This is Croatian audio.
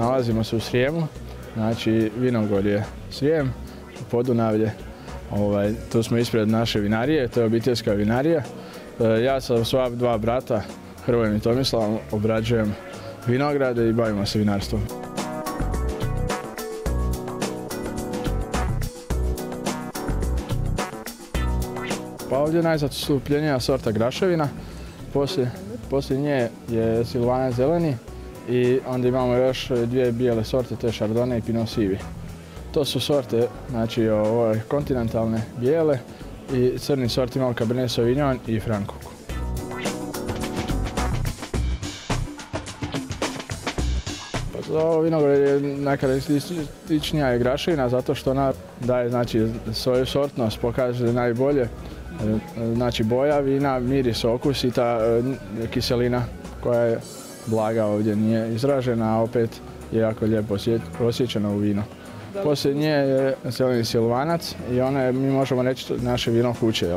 nalazimo se u Srijemu, znači Vinogorje Srijem, Podunavlje. Tu smo ispred naše vinarije, to je obiteljska vinarija. Ja sa svoja dva brata, Hrvojem i Tomislavom, obrađujem vinograde i bavimo se vinarstvom. Pa ovdje najzastupljenija sorta graševina, poslije nje je Silvanac zeleni i onda imamo još dvije bijele sorte, to je Chardonnay i Pinot sivi. To su sorte, znači kontinentalne bijele i crni sort imamo Cabernet Sauvignon i Franc. Ovo vinograd je najkarakterističnija je graševina zato što ona daje svoju sortnost, pokaže najbolje. Znači boja vina, miris, okus i ta kiselina koja je blaga ovdje nije izražena, a opet je jako lijepo osjećana u vino. Poslije nje je zeleni Silvanac i mi možemo reći naše vino kuće.